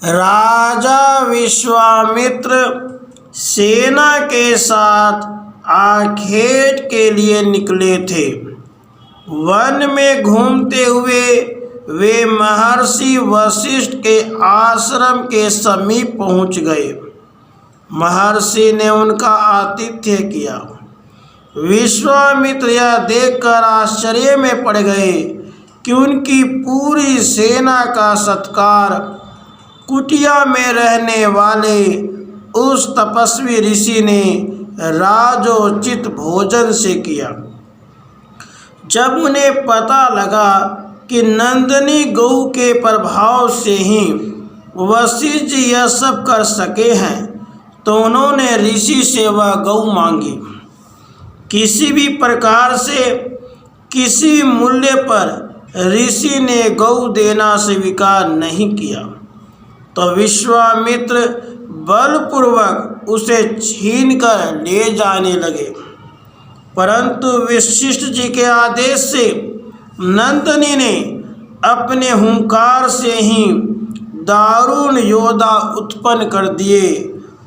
राजा विश्वामित्र सेना के साथ आखेट के लिए निकले थे। वन में घूमते हुए वे महर्षि वशिष्ठ के आश्रम के समीप पहुंच गए। महर्षि ने उनका आतिथ्य किया। विश्वामित्र यह देखकर आश्चर्य में पड़ गए कि उनकी पूरी सेना का सत्कार कुटिया में रहने वाले उस तपस्वी ऋषि ने राजोचित भोजन से किया। जब उन्हें पता लगा कि नंदिनी गौ के प्रभाव से ही वशिष्ठ जी यह सब कर सके हैं, तो उन्होंने ऋषि से वह गौ मांगी। किसी भी प्रकार से किसी मूल्य पर ऋषि ने गौ देना स्वीकार नहीं किया, तो विश्वामित्र बलपूर्वक उसे छीनकर ले जाने लगे। परंतु वशिष्ठ जी के आदेश से नंदिनी ने अपने हुंकार से ही दारुण योद्धा उत्पन्न कर दिए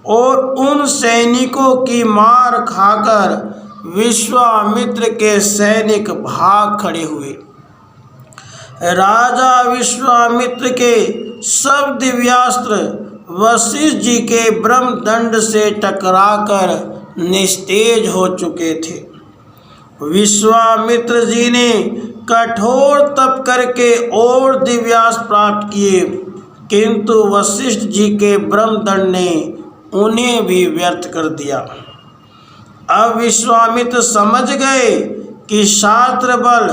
और उन सैनिकों की मार खाकर विश्वामित्र के सैनिक भाग खड़े हुए। राजा विश्वामित्र के सब दिव्यास्त्र वशिष्ठ जी के ब्रह्मदंड से टकराकर निस्तेज हो चुके थे। विश्वामित्र जी ने कठोर तप करके और दिव्यास्त्र प्राप्त किए, किंतु वशिष्ठ जी के ब्रह्मदंड ने उन्हें भी व्यर्थ कर दिया। अब विश्वामित्र समझ गए कि शास्त्र बल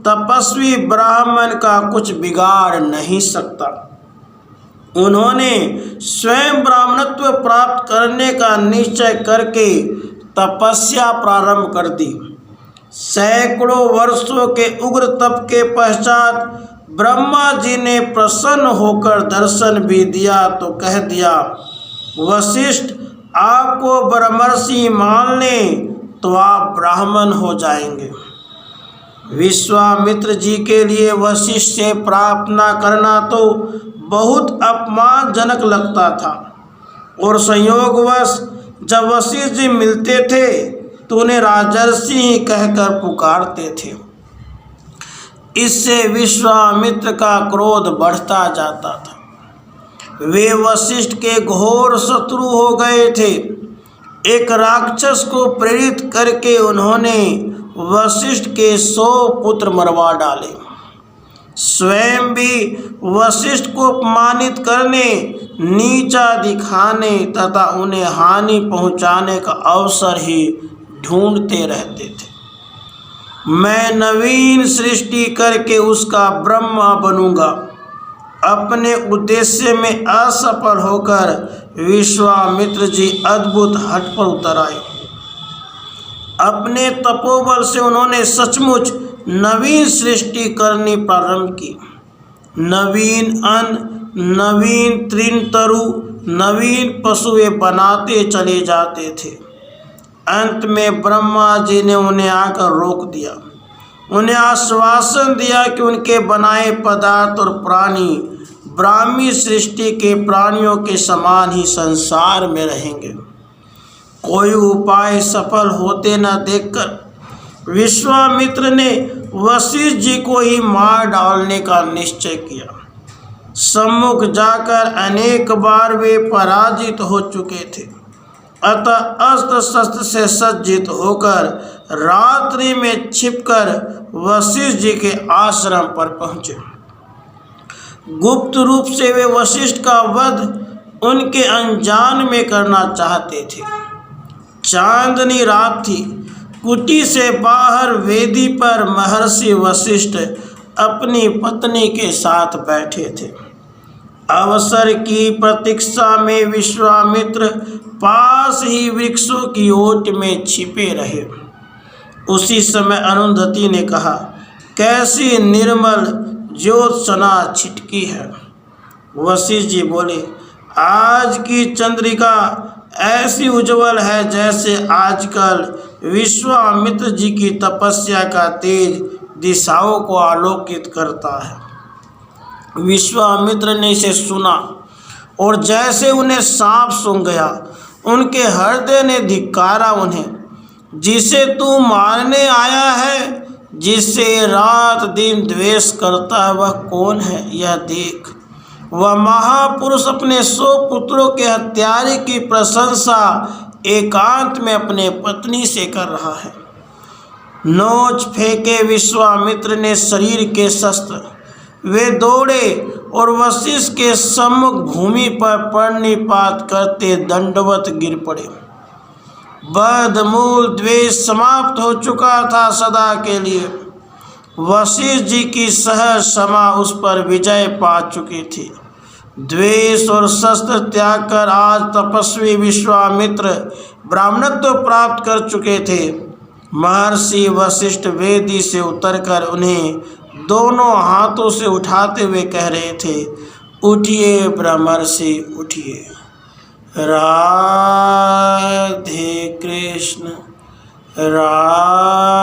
तपस्वी ब्राह्मण का कुछ बिगाड़ नहीं सकता। उन्होंने स्वयं ब्राह्मणत्व प्राप्त करने का निश्चय करके तपस्या प्रारंभ कर दी। सैकड़ों वर्षों के उग्र तप के पश्चात ब्रह्मा जी ने प्रसन्न होकर दर्शन भी दिया तो कह दिया, वशिष्ठ आपको ब्रह्मर्षि मान लें तो आप ब्राह्मण हो जाएंगे। विश्वामित्र जी के लिए वशिष्ठ से प्रार्थना करना तो बहुत अपमानजनक लगता था, और संयोगवश जब वशिष्ठ जी मिलते थे तो उन्हें राजर्षि ही कहकर पुकारते थे। इससे विश्वामित्र का क्रोध बढ़ता जाता था। वे वशिष्ठ के घोर शत्रु हो गए थे। एक राक्षस को प्रेरित करके उन्होंने वशिष्ठ के 100 पुत्र मरवा डाले। स्वयं भी वशिष्ठ को अपमानित करने, नीचा दिखाने तथा उन्हें हानि पहुंचाने का अवसर ही ढूंढते रहते थे। मैं नवीन सृष्टि करके उसका ब्रह्मा बनूंगा। अपने उद्देश्य में असफल होकर विश्वामित्र जी अद्भुत हठ पर उतर आए। अपने तपोबल से उन्होंने सचमुच नवीन सृष्टि करनी प्रारंभ की। नवीन अन्न, नवीन तृणतरु, नवीन पशुएं बनाते चले जाते थे। अंत में ब्रह्मा जी ने उन्हें आकर रोक दिया। उन्हें आश्वासन दिया कि उनके बनाए पदार्थ और प्राणी ब्राह्मी सृष्टि के प्राणियों के समान ही संसार में रहेंगे। कोई उपाय सफल होते न देखकर विश्वामित्र ने वशिष्ठ जी को ही मार डालने का निश्चय किया। सम्मुख जाकर अनेक बार वे पराजित हो चुके थे, अतः अस्त्र शस्त्र से सज्जित होकर रात्रि में छिपकर वशिष्ठ जी के आश्रम पर पहुँचे। गुप्त रूप से वे वशिष्ठ का वध उनके अनजान में करना चाहते थे। चांदनी रात थी। कुटी से बाहर वेदी पर महर्षि वशिष्ठ अपनी पत्नी के साथ बैठे थे। अवसर की प्रतीक्षा में विश्वामित्र पास ही वृक्षों की ओट में छिपे रहे। उसी समय अरुंधति ने कहा, कैसी निर्मल ज्योत्सना छिटकी है। वशिष्ठ जी बोले, आज की चंद्रिका ऐसी उज्जवल है जैसे आजकल विश्वामित्र जी की तपस्या का तेज दिशाओं को आलोकित करता है। विश्वामित्र ने इसे सुना और जैसे उन्हें सांप सूंघ गया, उनके हृदय ने धिक्कारा उन्हें। जिसे तू मारने आया है, जिससे रात दिन द्वेष करता है, वह कौन है यह देख। वह महापुरुष अपने 100 पुत्रों के हत्यारे की प्रशंसा एकांत में अपने पत्नी से कर रहा है। नोच फेंके विश्वामित्र ने शरीर के शस्त्र, वे दौड़े और वशिष्ठ के सम्मुख भूमि पर प्रणिपात करते दंडवत गिर पड़े। बद्धमूल द्वेष समाप्त हो चुका था सदा के लिए। वशिष्ठ जी की सहज क्षमा उस पर विजय पा चुकी थी। द्वेष और शस्त्र त्याग कर आज तपस्वी विश्वामित्र ब्राह्मणत्व प्राप्त कर चुके थे। महर्षि वशिष्ठ वेदी से उतरकर उन्हें दोनों हाथों से उठाते हुए कह रहे थे, उठिए ब्रह्मर्षि उठिए। राधे कृष्ण राधे